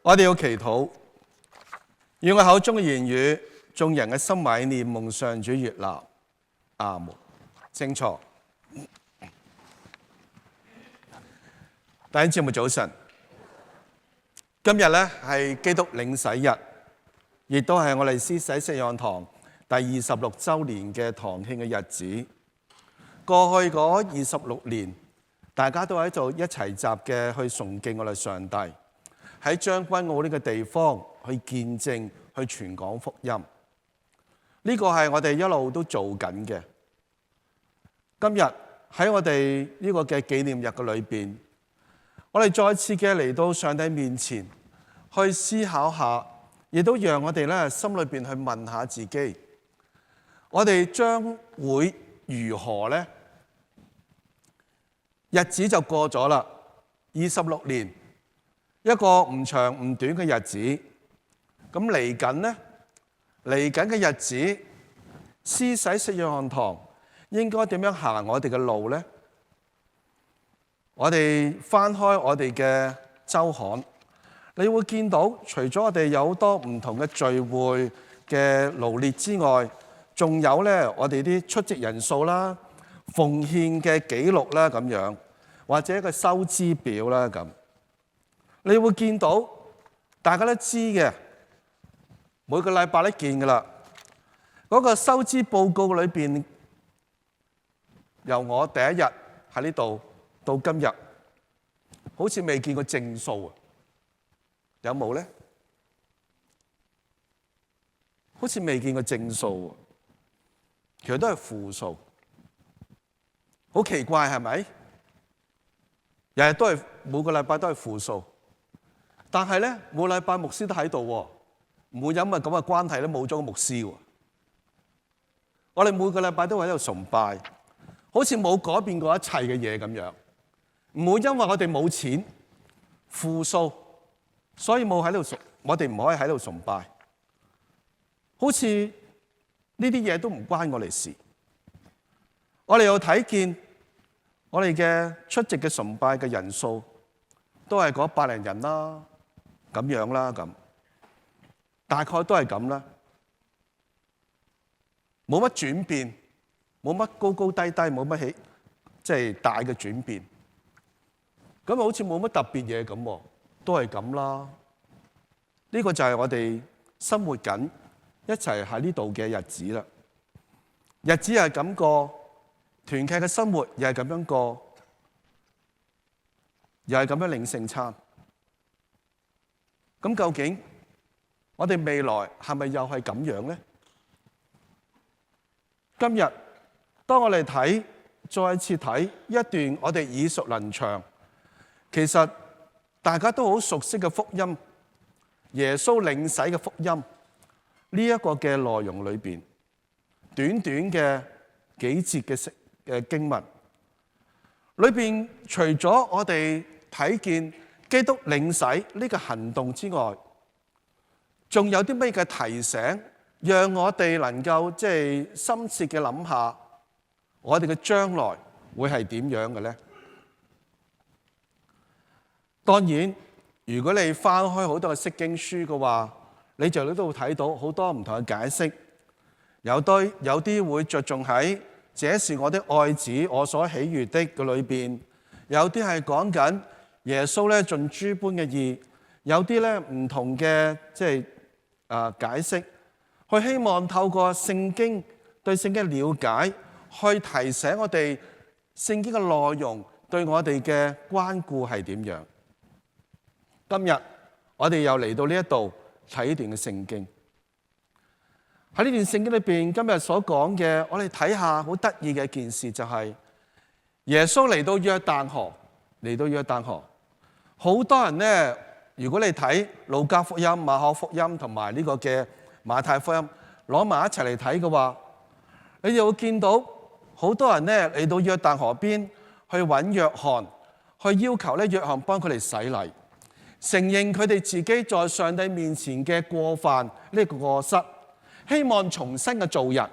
我哋要祈禱，願我口中嘅言語、眾人嘅心懷念蒙上主悅納。阿門。清楚。弟兄姊妹早晨，今日咧係基督領洗日，亦都係我哋施洗聖約翰堂第26週年嘅堂慶嘅日子。過去嗰26年，大家都喺度一齊集嘅去崇敬我哋上帝，喺將軍澳呢個地方去見證、去傳講福音。呢個係我哋一路都做緊嘅。今日喺我哋呢個嘅紀念日嘅裏邊，我哋再次嘅嚟到上帝面前去思考下，亦都讓我哋咧心裏邊去問下自己，我哋將會如何呢？日子就過咗啦，26年，一個唔長唔短嘅日子。咁嚟緊呢？嚟緊嘅日子，施洗聖約翰堂應該點樣行我哋嘅路呢？我哋翻開我哋嘅週刊，你會見到除咗我哋有好多唔同嘅聚會嘅羅列之外，仲有咧我哋啲出席人數啦、奉獻嘅記錄啦咁樣，或者一個收支表啦咁。你會見到大家都知嘅，每個禮拜都見㗎啦。嗰個收支報告裏邊，由我第一日喺呢度到今日，好似未見過正數啊！有冇咧？好似未見過正數啊！其實都係負數，好奇怪係咪？日日都係每個禮拜都係負數，但係咧每禮拜牧師都喺度喎，唔會因為咁嘅關係咧冇咗個牧師喎。我哋每個禮拜都喺度崇拜，好似冇改變過一切嘅嘢咁樣，唔會因為我哋冇錢負數，所以冇喺度我哋唔可以喺度崇拜，好似呢啲嘢都唔關我哋事。我哋又睇見我哋嘅出席嘅崇拜嘅人數都係嗰百零人啦，咁樣啦咁，大概都係咁啦，冇乜轉變，冇乜高高低低，冇乜起即係大嘅轉變，咁好似冇乜特別嘢咁，都係咁啦。呢個就係我哋生活緊一齊喺呢度嘅日子啦。日子係咁過，團契嘅生活又係咁樣過，又係咁樣領聖餐。咁究竟我哋未來係咪又係咁樣咧？今日當我哋睇，再次睇一段我哋耳熟能詳，其實大家都好熟悉嘅福音，耶穌領洗嘅福音呢一個嘅內容裏邊，短短嘅幾節嘅經文裏邊，除咗我哋睇見基督領洗呢個行動之外，仲有啲咩嘅提醒，讓我哋能夠即係深切嘅諗下，我哋嘅將來會係點樣嘅咧？當然，如果你翻開好多嘅釋經書嘅話，你就喺度睇到好多唔同嘅解釋。有啲會着重喺這是我的愛子，我所喜悅的嘅裏邊；有啲係講緊耶穌咧盡諸般嘅義；有啲咧唔同嘅即係解釋，去希望透過聖經對聖經嘅了解，去提醒我哋聖經嘅內容對我哋嘅關顧係點樣。今日我哋又嚟到呢一度睇呢段嘅聖經。喺呢段聖經裏邊，今日所講嘅，我哋睇下好得意嘅一件事，就係耶穌嚟到約旦河，嚟到約旦河。好多人呢，如果你睇路加福音、馬可福音同埋呢個嘅馬太福音攞埋一齊嚟睇嘅話，你就會見到好多人呢嚟到約旦河邊去揾約翰，去要求咧約翰幫佢哋洗禮，承認佢哋自己在上帝面前嘅過犯呢個過失，希望重新嘅做人，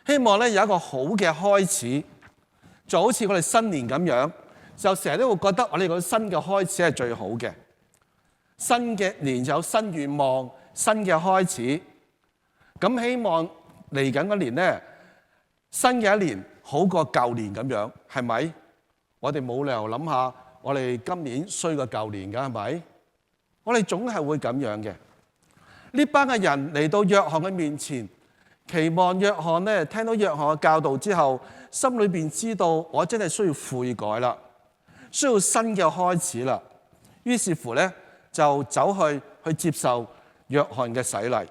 希望咧有一個好嘅開始，就好似我哋新年咁樣，就成日都會覺得我哋個新嘅開始係最好嘅。新嘅年有新願望，新嘅開始。咁希望嚟緊嗰年呢，新嘅一年好過舊年咁樣，係咪？我哋冇理由諗下，我哋今年衰過舊年㗎，係咪？我哋總係會咁樣嘅。呢班嘅人嚟到約翰嘅面前，期望約翰呢，聽到約翰嘅教導之後，心裏邊知道我真係需要悔改啦，需要新嘅開始啦。於是乎呢，就走去接受約翰嘅洗禮。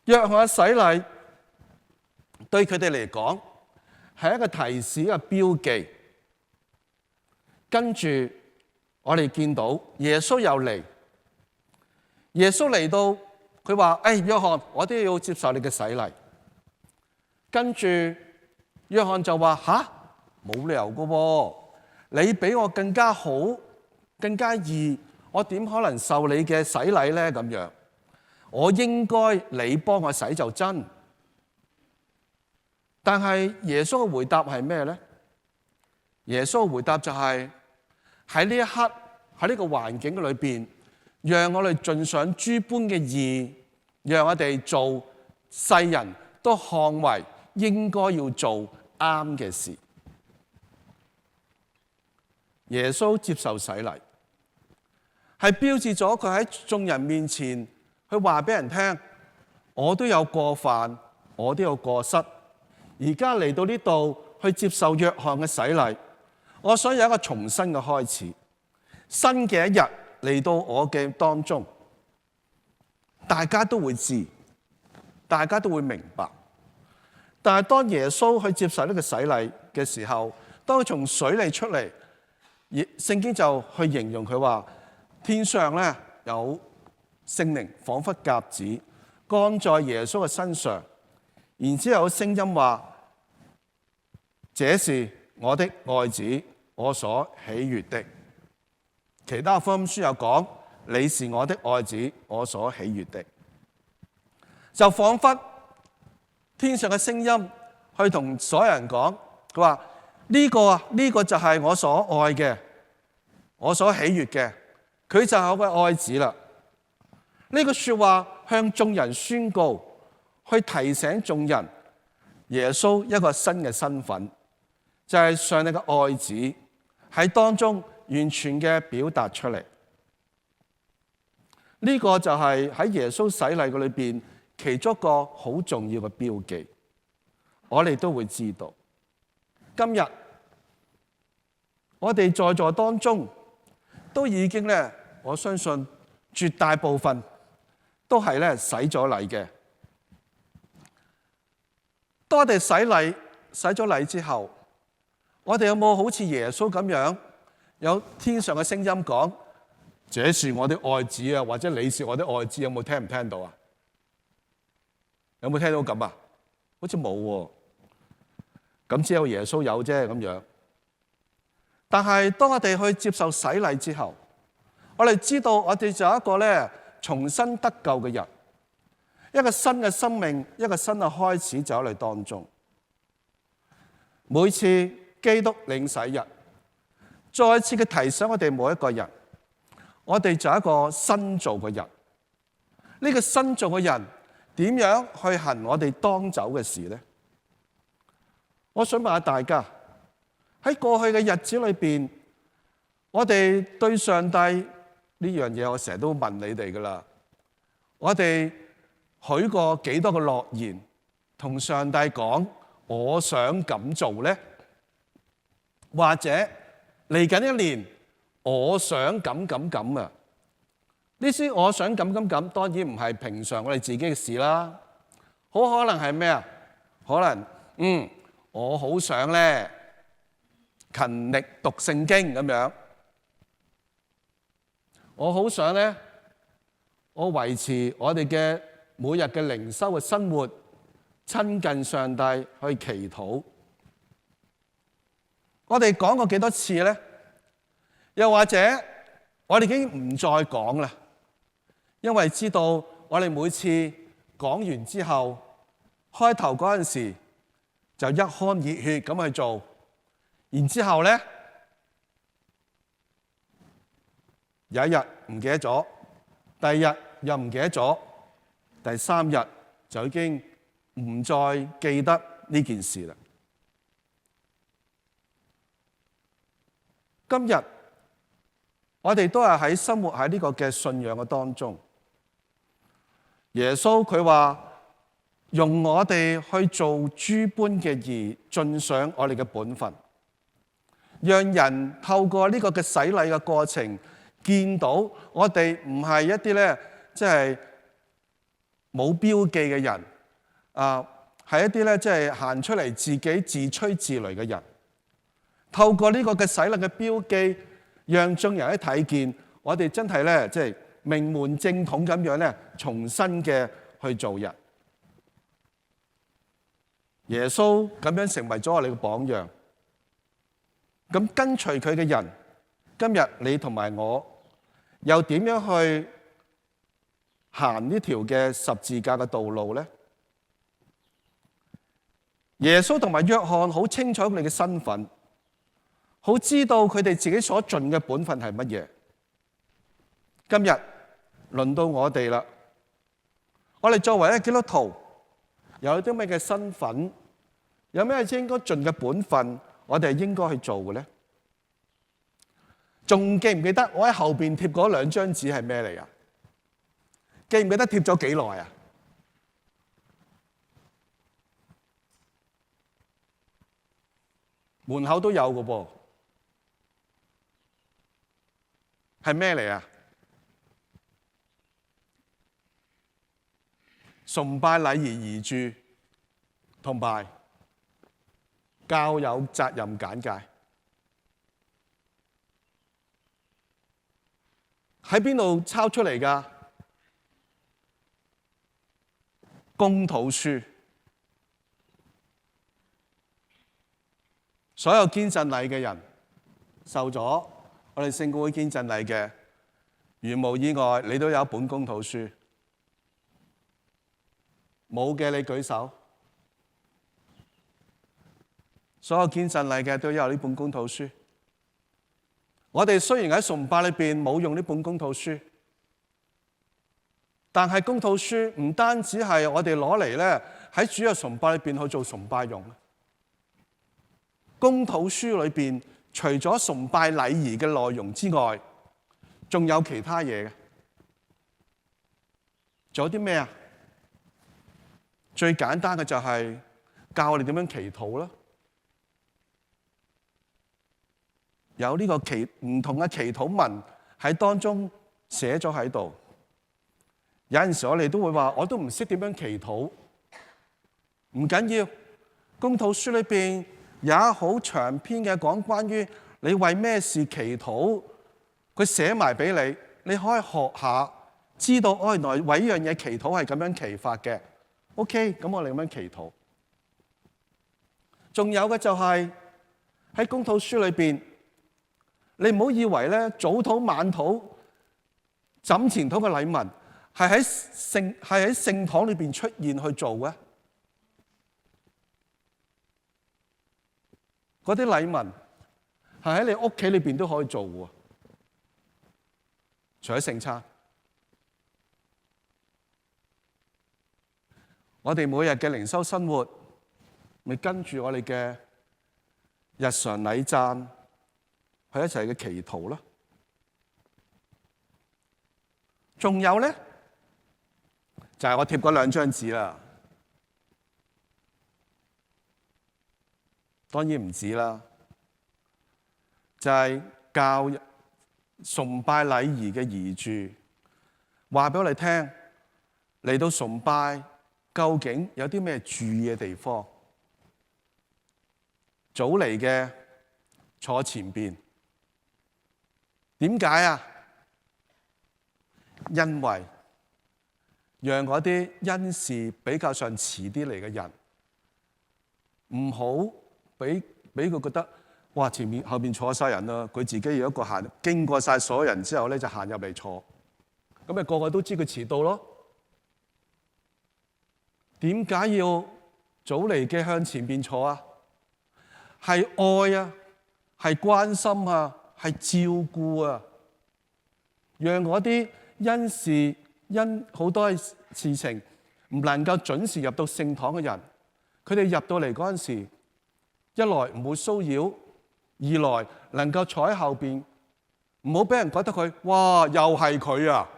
約翰嘅洗禮對佢哋嚟講係一個提示嘅標記。跟住我哋見到耶穌又嚟，耶穌嚟到，佢話：約翰，我都要接受你嘅洗禮。跟住約翰就話：冇理由㗎喎，你比我更加好，更加義，我點可能受你嘅洗禮呢？咁樣，我應該你幫我洗就真。但係耶穌嘅回答係咩呢？耶穌嘅回答就係喺呢一刻，喺呢個環境裏邊，讓我哋盡上諸般嘅義，讓我哋做世人都看為應該要做啱嘅事。耶穌接受洗禮，係標誌咗佢喺眾人面前去話俾人聽：我都有過犯，我都有過失。而家嚟到呢度去接受約翰嘅洗禮，我想有一個重新嘅開始，新嘅一日嚟到我嘅當中，大家都會知，大家都會明白。但係當耶穌去接受呢個洗禮嘅時候，當佢從水裏出嚟，聖經就去形容佢話：天上咧有聖靈彷彿鴿子降在耶穌嘅身上，然之後有聲音話：這是我的愛子，我所喜悅的。其他福音書有講：你是我的愛子，我所喜悅的。就彷彿天上嘅聲音去同所有人講，佢話：呢個就係我所愛嘅，我所喜悅嘅，佢就係我嘅愛子啦。呢個說話向眾人宣告，去提醒眾人耶穌一個新嘅身份，就係上帝嘅愛子喺當中完全嘅表達出嚟。呢個就係喺耶穌洗禮嘅裏邊其中一個好重要嘅標記。我哋都會知道，今日我哋在座當中都已經咧，我相信絕大部分都係咧洗咗禮嘅。當我哋洗咗禮之後，我哋有冇好似耶穌咁樣，有天上嘅聲音講：這是我的愛子啊，或者你是我的愛子？有冇聽唔聽到啊？有冇聽到咁啊？好似冇喎。咁只有耶穌有啫咁樣。但係當我哋去接受洗禮之後，我哋知道我哋就有一個咧重新得救嘅人，一個新嘅生命，一個新嘅開始就喺你當中。每次基督領洗日，再次嘅提醒我哋每一個人，我哋就係一個新造嘅人。呢個新造嘅人點樣去行我哋當走嘅事呢？我想問下大家，喺過去嘅日子裏邊，我哋對上帝呢樣嘢，我成日都問你哋噶啦。我哋許過幾多個諾言，同上帝講我想咁做呢？或者嚟緊一年，我想咁啊？呢啲我想咁，當然唔係平常我哋自己嘅事啦。好可能係咩啊？可能我好想咧勤力讀聖經咁樣。我好想咧，我維持我哋嘅每日嘅靈修嘅生活，親近上帝去祈禱。我哋講過幾多次咧？又或者我哋已經唔再講啦，因為知道我哋每次講完之後，開頭嗰陣時就一腔熱血咁去做，然之後咧有一日唔記得咗，第二日又唔記得咗，第三日就已經唔再記得呢件事啦。今日我哋都係喺生活喺呢個嘅信仰嘅當中。耶穌佢話用我哋去做諸般嘅義，盡上我哋嘅本分，讓人透過呢個嘅洗禮嘅過程，見到我哋唔係一啲咧，即係冇標記嘅人，係一啲咧，即係行出嚟自己自吹自擂嘅人。透過呢個嘅洗禮嘅標記，讓眾人一睇見，我哋真係咧，即係名門正統咁樣咧，重新嘅去做人。耶穌咁樣成為咗我哋嘅榜樣。咁跟隨佢嘅人，今日你同埋我，又點樣去行呢條嘅十字架嘅道路呢？耶穌同埋約翰好清楚佢哋嘅身份，好知道佢哋自己所盡嘅本分係乜嘢。今日輪到我哋啦，我哋作為一個基督徒，有啲咩嘅身份，有咩應該盡嘅本分，我哋係應該去做嘅咧？仲記唔記得我喺後邊貼嗰兩張紙係咩嚟啊？記唔記得貼咗幾耐啊？門口都有嘅噃，係咩嚟啊？崇拜禮儀儀註同埋教友責任簡介。喺邊度抄出嚟㗎？公禱書。所有堅振禮嘅人受咗我哋聖公會堅振禮嘅，如無意外，你都有一本公禱書。冇嘅你舉手。所有堅振禮嘅都有呢本公禱書。我哋雖然喺崇拜裏邊冇用呢本公禱書，但係公禱書唔單止係我哋攞嚟咧喺主日崇拜裏邊去做崇拜用。公禱書裏邊除咗崇拜禮儀嘅內容之外，仲有其他嘢嘅。仲有啲咩啊？最簡單嘅就係教我哋點樣祈禱啦。有呢個唔同嘅祈禱文喺當中寫咗喺度。有陣時我哋都會話，我都唔識點樣祈禱。唔緊要，公禱書裏邊有好長篇嘅講關於你為咩事祈禱，佢寫埋俾你，你可以學下，知道原來為一樣嘢祈禱係咁樣祈法嘅。OK， 咁我哋咁樣祈禱。仲有嘅就係喺公禱書裏邊，你唔好以為咧早禱晚禱、枕前禱嘅禮文係喺聖堂裏邊出現去做嘅。嗰啲禮文係喺你屋企裏邊都可以做嘅，除咗聖餐。我哋每日嘅靈修生活，咪跟住我哋嘅日常禮讚去一齊嘅祈禱咯。仲有咧，就係我貼嗰兩張紙啦。當然唔止啦，就係教崇拜禮儀嘅儀註，話俾我哋聽，嚟到崇拜究竟有啲咩注意嘅地方？早嚟嘅坐前邊，點解啊？因為讓嗰啲因事比較上遲啲嚟嘅人，唔好俾佢覺得，哇！前面後邊坐晒人啦，佢自己有一個行經過晒所有人之後咧，就行入嚟坐，咁咪個個都知佢遲到咯。點解要早嚟嘅向前邊坐啊？係愛啊，係關心啊，係照顧啊。讓嗰啲因好多事情唔能夠準時入到聖堂嘅人，佢哋入到嚟嗰陣時，一來唔會騷擾，二來能夠坐喺後邊，唔好俾人覺得佢哇又係佢啊！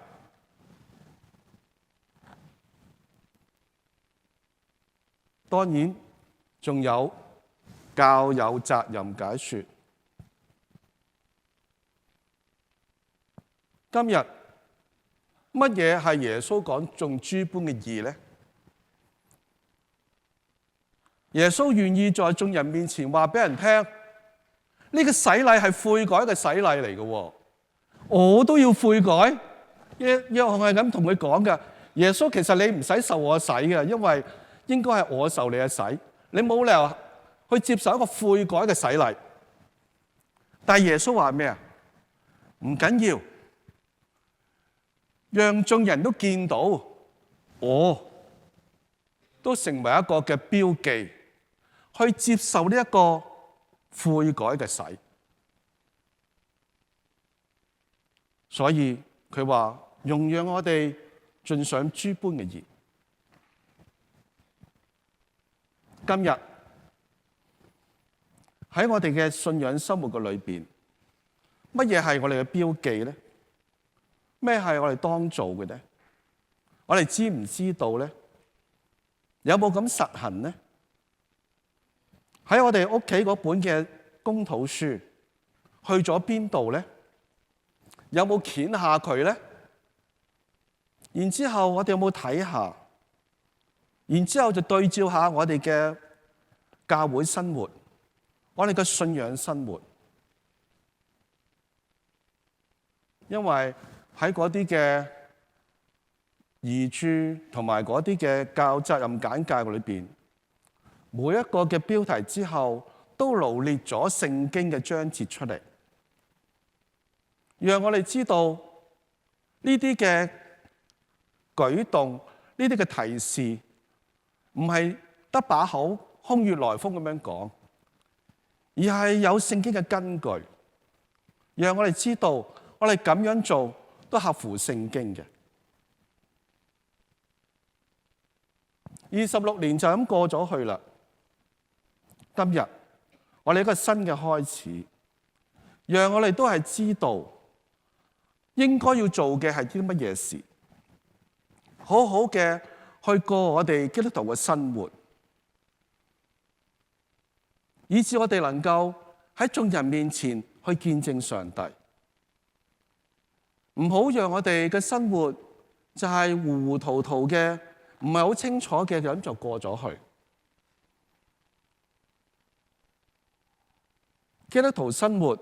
當然仲有教友責任解說。今日乜嘢係耶穌講眾諸般嘅義呢？耶穌願意在眾人面前話俾人聽，呢個洗禮係悔改嘅洗禮嚟嘅，我都要悔改。約翰係咁同佢講嘅。耶穌，其實你唔使受我洗嘅，因為應該係我受你嘅洗，你冇理由去接受一個悔改嘅洗禮。但係耶穌話咩啊？唔緊要，讓眾人都見到，我都成為一個嘅標記，去接受呢一個悔改嘅洗。所以佢話容讓我哋盡上諸般嘅義。今日喺我哋嘅信仰生活嘅裏邊，乜嘢係我哋嘅標記呢？咩係我哋當做嘅呢？我哋知唔知道呢？有冇咁實行呢？喺我哋屋企嗰本嘅公禱書去咗邊度呢？有冇掀下佢呢？然之後我哋有冇睇下？然之後就對照下我哋嘅教會生活，我哋嘅信仰生活。因為喺嗰啲嘅遺著同埋嗰啲嘅教責任簡介裏邊，每一個嘅標題之後都羅列咗聖經嘅章節出嚟，讓我哋知道呢啲嘅舉動，呢啲嘅提示唔係得把口空穴來風咁樣講，而係有聖經嘅根據，讓我哋知道我哋咁樣做都合乎聖經嘅。26年就咁過咗去啦。今日我哋一個新嘅開始，讓我哋都係知道應該要做嘅係啲乜嘢事，好好嘅去過我哋基督徒嘅生活，以致我哋能夠喺眾人面前去見證上帝。唔好讓我哋嘅生活就係糊糊塗塗嘅，唔係好清楚嘅咁就過咗去。基督徒生活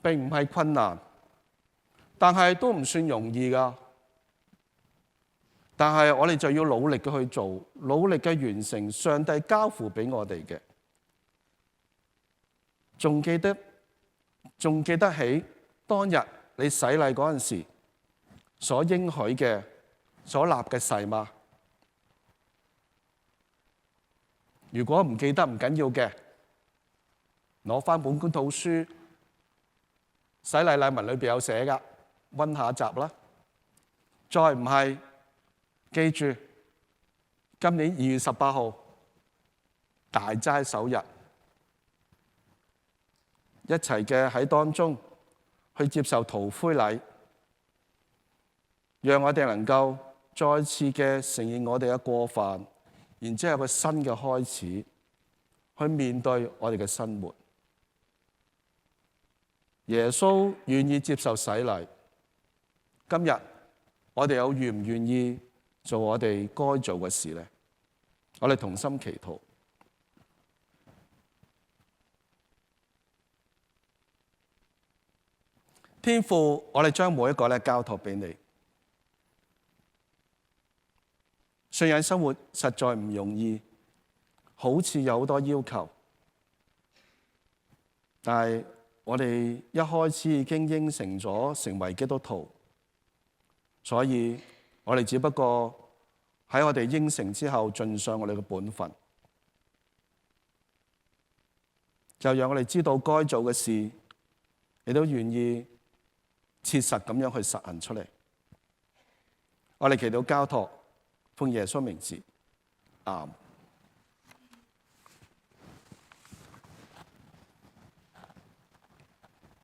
並唔係困難，但係都唔算容易㗎。但係我哋就要努力嘅去做，努力嘅完成上帝交付俾我哋嘅。仲記得起當日你洗禮嗰陣時所應許嘅、所立嘅誓嗎？如果唔記得唔緊要嘅，攞翻本公禱書，洗禮禮文裏邊有寫噶，溫下集啦。再唔係，記住今年2月18號大齋首日，一齊嘅喺當中去接受塗灰禮，讓我哋能夠再次嘅承認我哋嘅過犯，然之後有個新嘅開始，去面對我哋嘅生活。耶穌願意接受洗禮，今日我哋又願唔願意做我哋該做嘅事呢？我哋同心祈禱。天父，我哋將每一個交託俾你。信仰生活實在唔容易，好似有好多要求，但係我哋一開始已經應承咗成為基督徒，所以我哋只不過喺我哋應承之後盡上我哋嘅本分，就讓我哋知道該做嘅事，你都願意切實咁樣去實行出嚟。我哋祈禱交託，奉耶穌名字，阿們。